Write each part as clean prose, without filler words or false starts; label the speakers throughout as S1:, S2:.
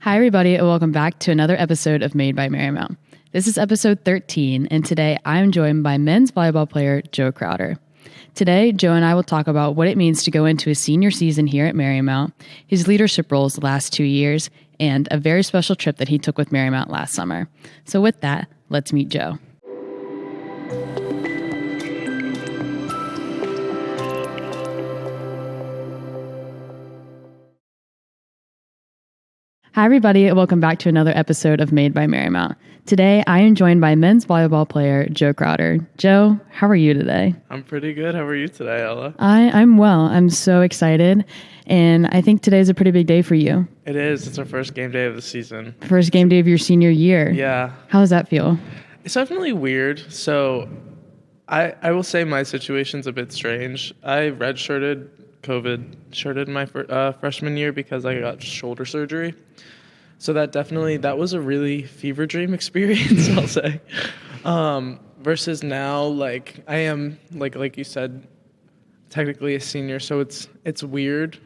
S1: Hi, everybody, and welcome back to another episode of Made by Marymount. This is episode 13, and today I'm joined by men's volleyball player Joe Crowder. Today, Joe and I will talk about what it means to go into his senior season here at Marymount, his leadership roles the last 2 years, and a very special trip that he took with Marymount last summer. So with that, let's meet Joe. Hi, everybody, and welcome back to another episode of Made by Marymount. Today, I am joined by men's volleyball player Joe Crowder. Joe, how are you today?
S2: I'm pretty good. How are you today, Ella?
S1: I'm well. I'm so excited, and I think today's a pretty big day for you.
S2: It is. It's our first game day of the season.
S1: First game day of your senior year.
S2: Yeah.
S1: How does that feel?
S2: It's definitely weird. So I will say my situation's a bit strange. I COVID-shirted my freshman year because I got shoulder surgery. So that was a really fever dream experience, I'll say. Versus now, like I am, like you said, technically a senior. So it's weird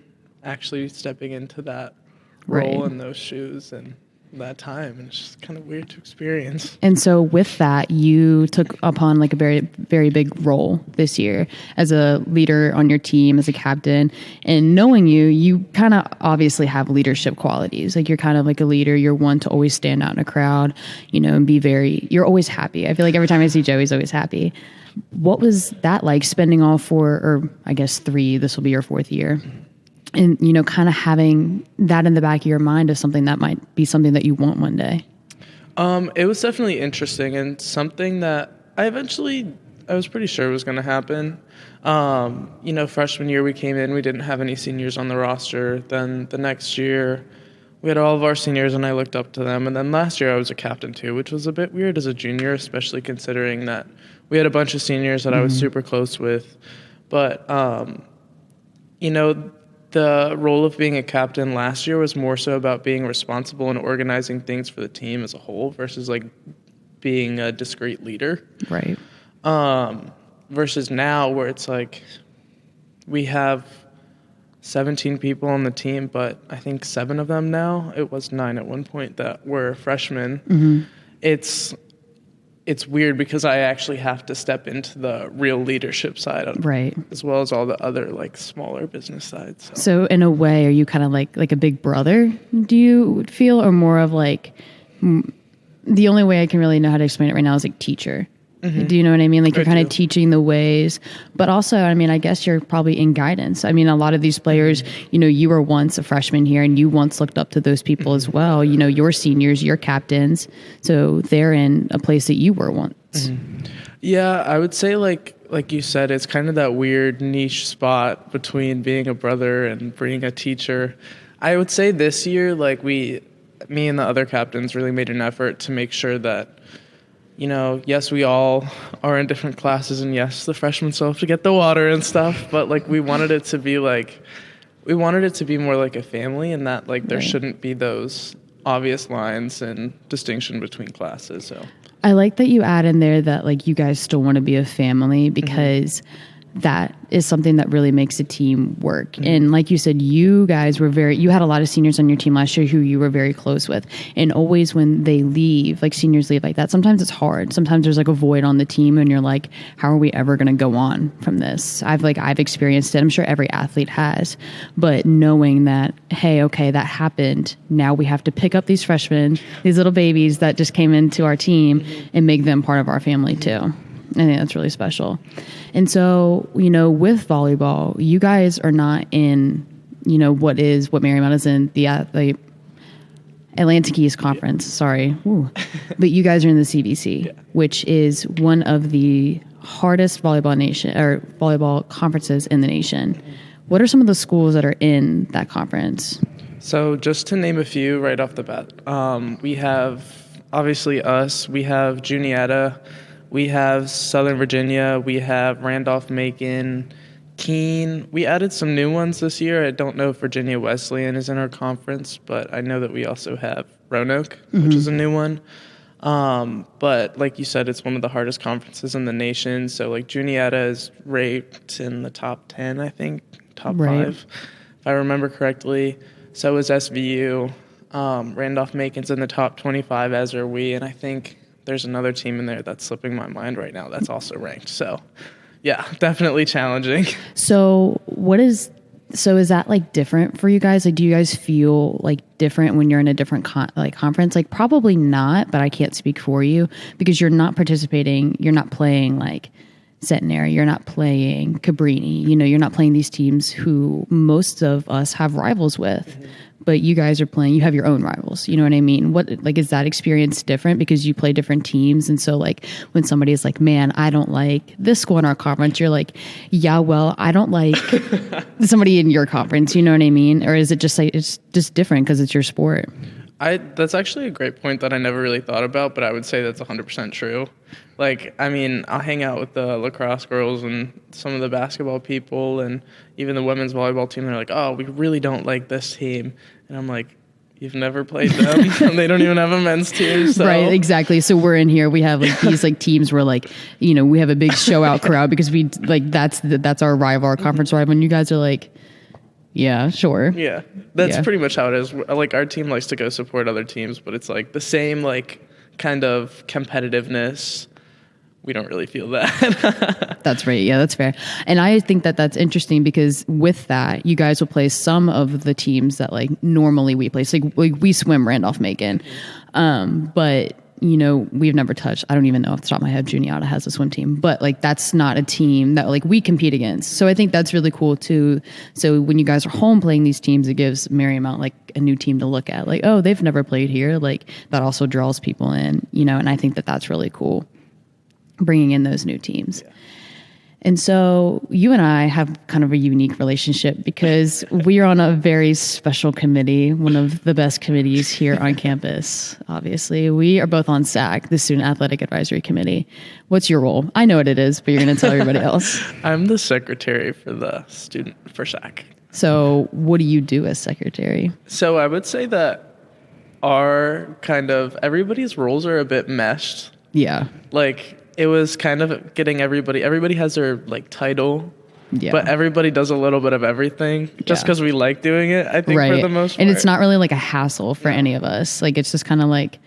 S2: actually stepping into that role in those shoes and that time, and it's just kind of weird to experience.
S1: And so with that, you took upon like a very, very big role this year as a leader on your team, as a captain. And knowing you kind of obviously have leadership qualities. Like you're kind of like a leader. You're one to always stand out in a crowd, and you're always happy. I feel like every time I see Joe, he's always happy. What was that like, spending all this will be your fourth year? And, kind of having that in the back of your mind as something that might be something that you want one day.
S2: It was definitely interesting and something that I was pretty sure was going to happen. Freshman year we came in, we didn't have any seniors on the roster. Then the next year we had all of our seniors and I looked up to them. And then last year I was a captain too, which was a bit weird as a junior, especially considering that we had a bunch of seniors that I was super close with. But, the role of being a captain last year was more so about being responsible and organizing things for the team as a whole versus like being a discreet leader.
S1: Right.
S2: Versus now where it's like we have 17 people on the team, but I think 7 of them now, it was 9 at one point, that were freshmen. Mm-hmm. It's weird because I actually have to step into the real leadership side of it, as well as all the other like smaller business sides.
S1: So in a way, are you kind of like a big brother, do you feel, or more of like, the only way I can really know how to explain it right now is like teacher. Mm-hmm. Do you know what I mean? Like you're kind of teaching the ways, but also, I guess you're probably in guidance. A lot of these players, you were once a freshman here and you once looked up to those people as well. Your seniors, your captains. So they're in a place that you were once.
S2: Mm-hmm. Yeah, I would say like you said, it's kind of that weird niche spot between being a brother and being a teacher. I would say this year, like me and the other captains really made an effort to make sure that, yes, we all are in different classes, and yes, the freshmen still have to get the water and stuff, but like we wanted it to be more like a family, and that like there shouldn't be those obvious lines and distinction between classes. So
S1: I like that you add in there that like you guys still want to be a family, because that is something that really makes a team work. Mm-hmm. And like you said, you guys you had a lot of seniors on your team last year who you were very close with. And always when they leave, like seniors leave like that, sometimes it's hard. Sometimes there's like a void on the team and you're like, how are we ever going to go on from this? I've experienced it. I'm sure every athlete has. But knowing that, hey, okay, that happened. Now we have to pick up these freshmen, these little babies that just came into our team, and make them part of our family too. I think that's really special. And so, with volleyball, you guys are not in, what Marymount is in, the Atlantic East Conference, sorry. Ooh. But you guys are in the CVC, which is one of the hardest volleyball conferences in the nation. What are some of the schools that are in that conference?
S2: So just to name a few right off the bat, we have obviously us, we have Juniata, we have Southern Virginia, we have Randolph-Macon, Keene. We added some new ones this year. I don't know if Virginia Wesleyan is in our conference, but I know that we also have Roanoke, which is a new one. But like you said, it's one of the hardest conferences in the nation. So like Juniata is ranked in the top 10, I think, top 5, if I remember correctly. So is SVU. Randolph-Macon's in the top 25, as are we, and I think there's another team in there that's slipping my mind right now that's also ranked. So, yeah, definitely challenging.
S1: So is that like different for you guys? Like, do you guys feel like different when you're in a different conference? Like, probably not, but I can't speak for you because you're not participating. You're not playing like Centenary. You're not playing Cabrini. You're not playing these teams who most of us have rivals with. Mm-hmm. But you guys are playing, you have your own rivals. You know what I mean? Is that experience different because you play different teams? And so like when somebody is like, man, I don't like this school in our conference, you're like, yeah, well, I don't like somebody in your conference. You know what I mean? Or is it just like, it's just different because it's your sport?
S2: That's actually a great point that I never really thought about, but I would say that's 100% true. Like, I mean, I'll hang out with the lacrosse girls and some of the basketball people and even the women's volleyball team. They're like, oh, we really don't like this team. And I'm like, you've never played them. And they don't even have a men's team. So.
S1: Right, exactly. So we're in here. We have like these like teams where like, we have a big show out crowd because we like, that's our rival, our conference rival. And you guys are like, yeah, sure.
S2: Yeah, that's pretty much how it is. Like our team likes to go support other teams, but it's like the same like kind of competitiveness. We don't really feel that. That's
S1: right. Yeah, that's fair. And I think that that's interesting because with that, you guys will play some of the teams that like normally we play. So like we swim Randolph-Macon, but we've never touched. I don't even know off the top of my head, Juniata has a swim team, but like that's not a team that like we compete against. So I think that's really cool too. So when you guys are home playing these teams, it gives Marymount like a new team to look at. Like, oh, they've never played here. Like that also draws people in, and I think that that's really cool, bringing in those new teams. Yeah. And so you and I have kind of a unique relationship because we are on a very special committee, one of the best committees here on campus, obviously. We are both on SAC, the Student Athletic Advisory Committee. What's your role? I know what it is, but you're going to tell everybody else.
S2: I'm the secretary for SAC.
S1: So what do you do as secretary?
S2: So I would say that everybody's roles are a bit meshed.
S1: Yeah.
S2: Like, it was kind of getting everybody has their like title, but everybody does a little bit of everything just because we like doing it, I think, for the most part.
S1: And it's not really like a hassle for any of us. Like, it's just kind of like,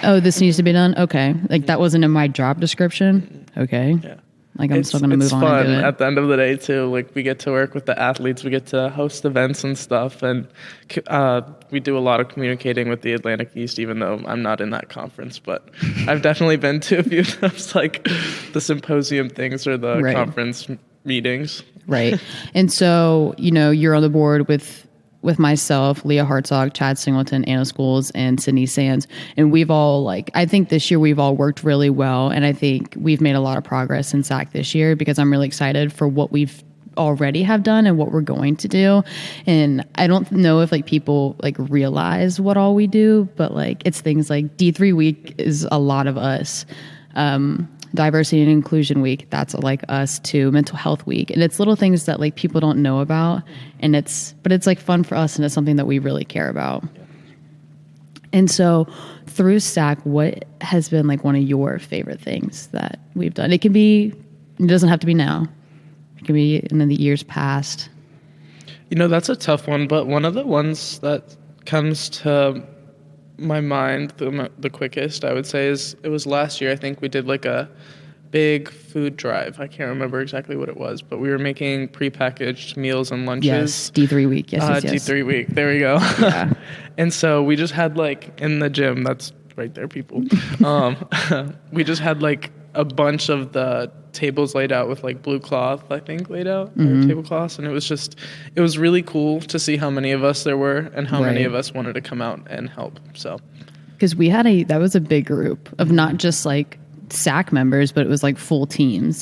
S1: oh, this needs to be done. Okay. Like that wasn't in my job description. Okay. Yeah. Like I'm still going to move on and do it.
S2: It's fun at the end of the day too. Like we get to work with the athletes, we get to host events and stuff, and we do a lot of communicating with the Atlantic East, even though I'm not in that conference. But I've definitely been to a few of those, like the symposium things or the conference meetings.
S1: Right. And so, you're on the board with myself, Leah Hartzog, Chad Singleton, Anna Scholes, and Sydney Sands. And we've all I think this year we've all worked really well. And I think we've made a lot of progress in SAC this year because I'm really excited for what we've already have done and what we're going to do. And I don't know if people realize what all we do, but it's things like D3 week is a lot of us. Diversity and Inclusion Week, that's us too. Mental Health Week, and it's little things that people don't know about, and it's fun for us, and it's something that we really care about. And so through SAC, what has been one of your favorite things that we've done? It doesn't have to be now. It can be in the years past.
S2: That's a tough one, but one of the ones that comes to my mind the quickest, I would say, is it was last year. I think we did a big food drive. I can't remember exactly what it was, but we were making prepackaged meals and lunches.
S1: Yes, D3 week. Yes.
S2: D3 week. There we go. Yeah. And so we just had in the gym, that's right there, people. We just had a bunch of the tables laid out with blue cloth, I think, laid out, or tablecloths, and it was really cool to see how many of us there were and how many of us wanted to come out and help. So,
S1: because that was a big group of not just SAC members, but it was full teams,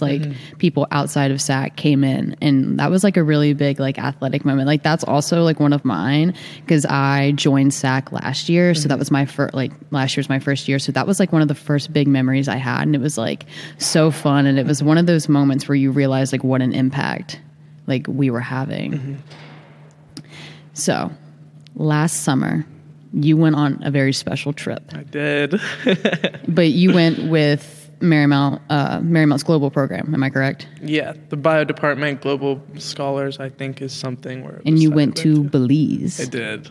S1: people outside of SAC came in, and that was a really big athletic moment. That's also one of mine because I joined SAC last year, so that was my first last year's my first year, so that was one of the first big memories I had, and it was so fun, and it was one of those moments where you realize what an impact we were having. So last summer you went on a very special trip.
S2: I did.
S1: But you went with Marymount's global program. Am I correct?
S2: Yeah, the bio department, global scholars, I think, is something where.
S1: And you went to Belize.
S2: I did.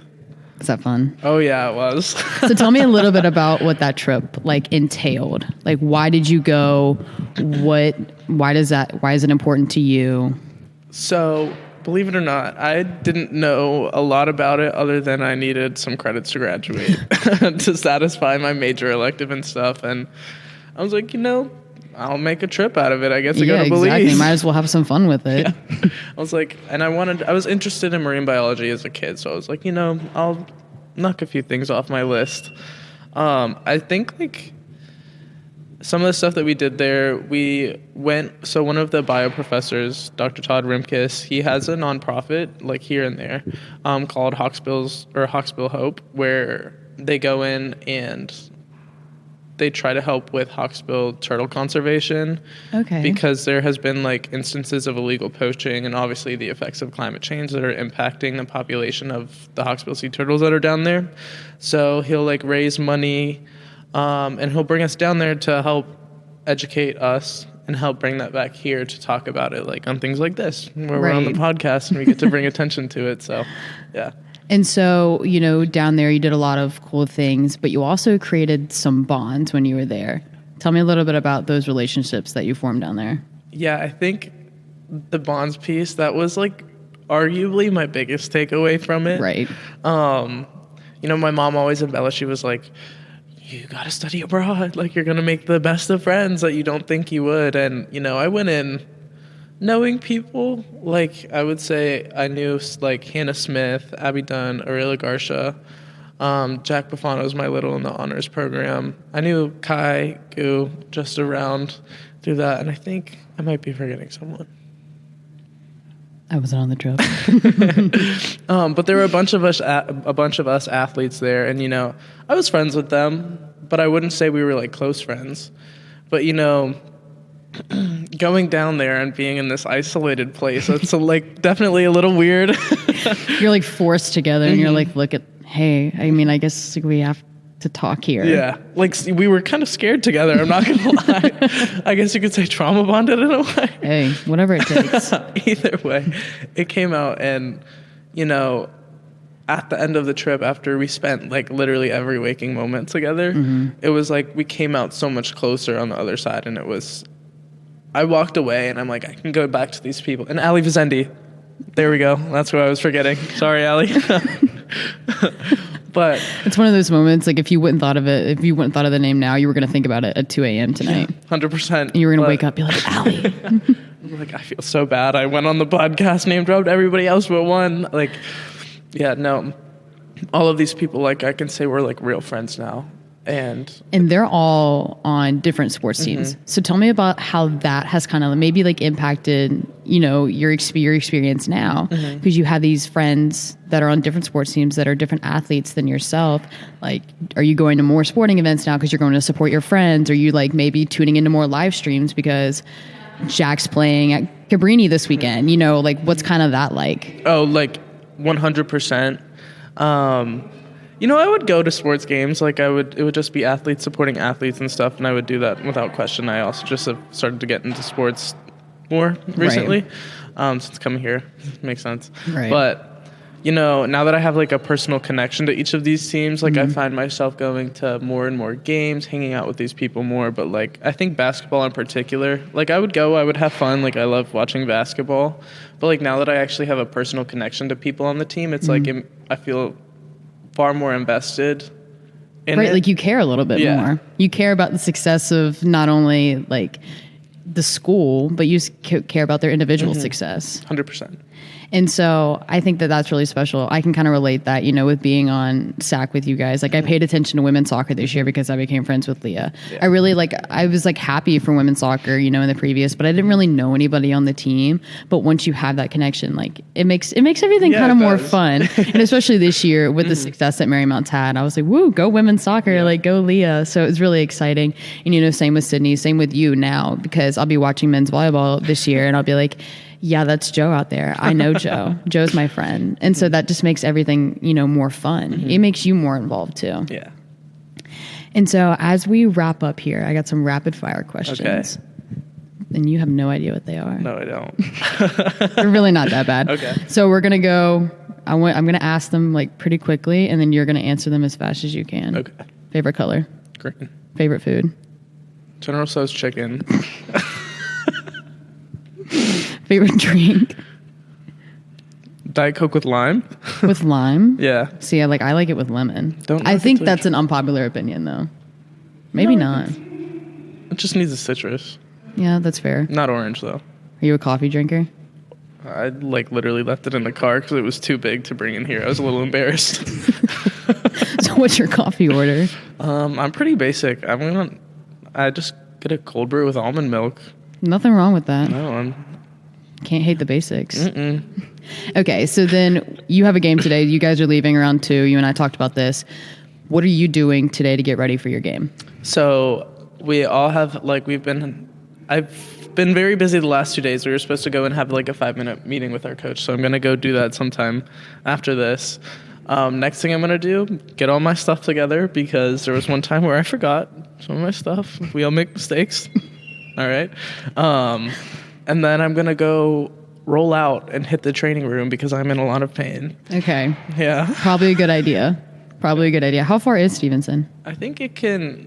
S1: Was that fun?
S2: Oh yeah, it was.
S1: So tell me a little bit about what that trip like entailed. Like, why did you go? Why is it important to you?
S2: So, believe it or not, I didn't know a lot about it other than I needed some credits to graduate to satisfy my major elective and stuff. And I was like, I'll make a trip out of it. I guess I go to Belize.
S1: Exactly. Might as well have some fun with it.
S2: Yeah. I was like, and I was interested in marine biology as a kid. So I was like, I'll knock a few things off my list. I think like some of the stuff that we did there, so one of the bio professors, Dr. Todd Rimkus, he has a nonprofit like here and there called Hawksbill Hope, where they go in and they try to help with hawksbill turtle conservation.
S1: Okay.
S2: Because there has been like instances of illegal poaching and obviously the effects of climate change that are impacting the population of the hawksbill sea turtles that are down there. So he'll like raise money and he'll bring us down there to help educate us and help bring that back here to talk about it, like on things like this, where we're on the podcast and we get to bring attention to it. So, yeah.
S1: And so, down there you did a lot of cool things, but you also created some bonds when you were there. Tell me a little bit about those relationships that you formed down there.
S2: Yeah, I think the bonds piece, that was like arguably my biggest takeaway from it.
S1: Right.
S2: My mom always embellished. She was like, you got to study abroad. Like, you're going to make the best of friends that you don't think you would. And, I went in knowing people. Like, I would say I knew, like, Hannah Smith, Abby Dunn, Aurelia Garcia. Jack Buffano was my little in the honors program. I knew Kai Gu just around through that. And I think I might be forgetting someone.
S1: I wasn't on the trip.
S2: But there were a bunch of us athletes there, and I was friends with them, but I wouldn't say we were like close friends. But going down there and being in this isolated place, it's like definitely a little weird.
S1: You're like forced together, and you're like, hey, I guess we have to talk here.
S2: Yeah, like we were kind of scared together. I'm not gonna lie. I guess you could say trauma bonded in a way.
S1: Hey, whatever it takes.
S2: Either way, it came out, and at the end of the trip, after we spent like literally every waking moment together, it was like we came out so much closer on the other side, and I walked away, and I'm like, I can go back to these people. And Ali Vizendi, there we go. That's what I was forgetting. Sorry, Ali. But
S1: it's one of those moments, like if you wouldn't thought of the name now, you were going to think about it at 2 a.m. tonight.
S2: 100%.
S1: And you were going to wake up and be like, Allie.
S2: I'm like, I feel so bad. I went on the podcast, name dropped everybody else but one. Like, yeah, no. All of these people, like I can say we're like real friends now. And
S1: they're all on different sports teams. So tell me about how that has kind of maybe like impacted, your experience now, because you have these friends that are on different sports teams that are different athletes than yourself. Like, are you going to more sporting events now because you're going to support your friends? Are you like maybe tuning into more live streams because Jack's playing at Cabrini this weekend? Like what's kind of that like?
S2: Oh, like 100%. I would go to sports games. Like it would just be athletes supporting athletes and stuff, and I would do that without question. I also just have started to get into sports more recently, since coming here. Makes sense.
S1: Right.
S2: But, now that I have like a personal connection to each of these teams, like I find myself going to more and more games, hanging out with these people more. But like, I think basketball in particular, like I would have fun. Like I love watching basketball, but like now that I actually have a personal connection to people on the team, it's like, I feel far more invested in it.
S1: Like you care a little bit more. You care about the success of not only like the school, but you care about their individual success.
S2: 100%.
S1: And so I think that that's really special. I can kind of relate that, with being on SAC with you guys. Like I paid attention to women's soccer this year because I became friends with Leah. Yeah. I was like happy for women's soccer, in the previous, but I didn't really know anybody on the team. But once you have that connection, like it makes everything kind of more fun. And especially this year with the success that Marymount's had, I was like, woo, go women's soccer, like go Leah. So it was really exciting. And same with Sydney, same with you now, because I'll be watching men's volleyball this year and I'll be like, yeah, that's Joe out there. I know Joe. Joe's my friend. And so that just makes everything, more fun. It makes you more involved too.
S2: Yeah.
S1: And so as we wrap up here, I got some rapid fire questions.
S2: Okay.
S1: And you have no idea what they are.
S2: No, I don't.
S1: They're really not that bad.
S2: Okay.
S1: So we're going to go, I'm going to ask them like pretty quickly, and then you're going to answer them as fast as you can.
S2: Okay.
S1: Favorite color?
S2: Green.
S1: Favorite food?
S2: General Tso's chicken.
S1: Favorite drink?
S2: Diet Coke with lime.
S1: With lime?
S2: Yeah.
S1: See, I like it with lemon.
S2: Don't
S1: I
S2: knock
S1: think
S2: it till
S1: that's
S2: you
S1: an unpopular opinion, though. Maybe not.
S2: It just needs a citrus.
S1: Yeah, that's fair.
S2: Not orange, though.
S1: Are you a coffee drinker?
S2: I literally left it in the car because it was too big to bring in here. I was a little embarrassed.
S1: So what's your coffee order?
S2: I'm pretty basic. I just get a cold brew with almond milk.
S1: Nothing wrong with that.
S2: No,
S1: Can't hate the basics. Okay, so then you have a game today. You guys are leaving around 2. You and I talked about this. What are you doing today to get ready for your game?
S2: So we all have I've been very busy the last 2 days. We were supposed to go and have like a 5-minute meeting with our coach. So I'm going to go do that sometime after this. Next thing I'm going to do, get all my stuff together because there was one time where I forgot some of my stuff. We all make mistakes. All right. And then I'm going to go roll out and hit the training room because I'm in a lot of pain.
S1: Okay.
S2: Yeah.
S1: Probably a good idea. How far is Stevenson?
S2: I think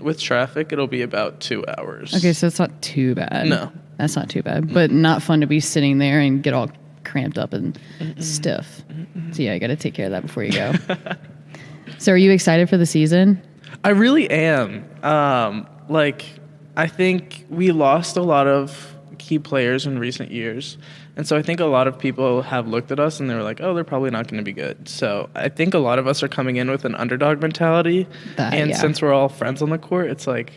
S2: with traffic, it'll be about 2 hours.
S1: Okay, so it's not too bad.
S2: No.
S1: That's not too bad, but not fun to be sitting there and get all cramped up and stiff. So yeah, I got to take care of that before you go. So are you excited for the season?
S2: I really am. I think we lost a lot of key players in recent years. And so I think a lot of people have looked at us and they were like, oh, they're probably not going to be good. So I think a lot of us are coming in with an underdog mentality. Since we're all friends on the court, it's like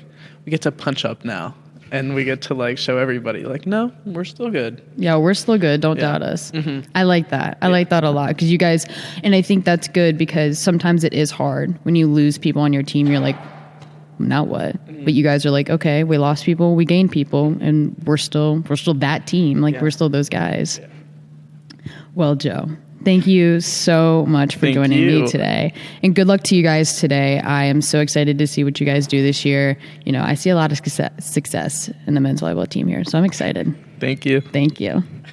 S2: we get to punch up now. And we get to like show everybody like, no, we're still good.
S1: Yeah, we're still good. Don't doubt us. I like that. I like that a lot because you guys, and I think that's good because sometimes it is hard when you lose people on your team. You're like, now what? But you guys are like, okay, we lost people, we gained people, and we're still that team. Like we're still those guys. Yeah. Well, Joe, thank you so much for joining me today. And good luck to you guys today. I am so excited to see what you guys do this year. You know, I see a lot of success in the men's volleyball team here, so I'm excited.
S2: Thank you.
S1: Thank you.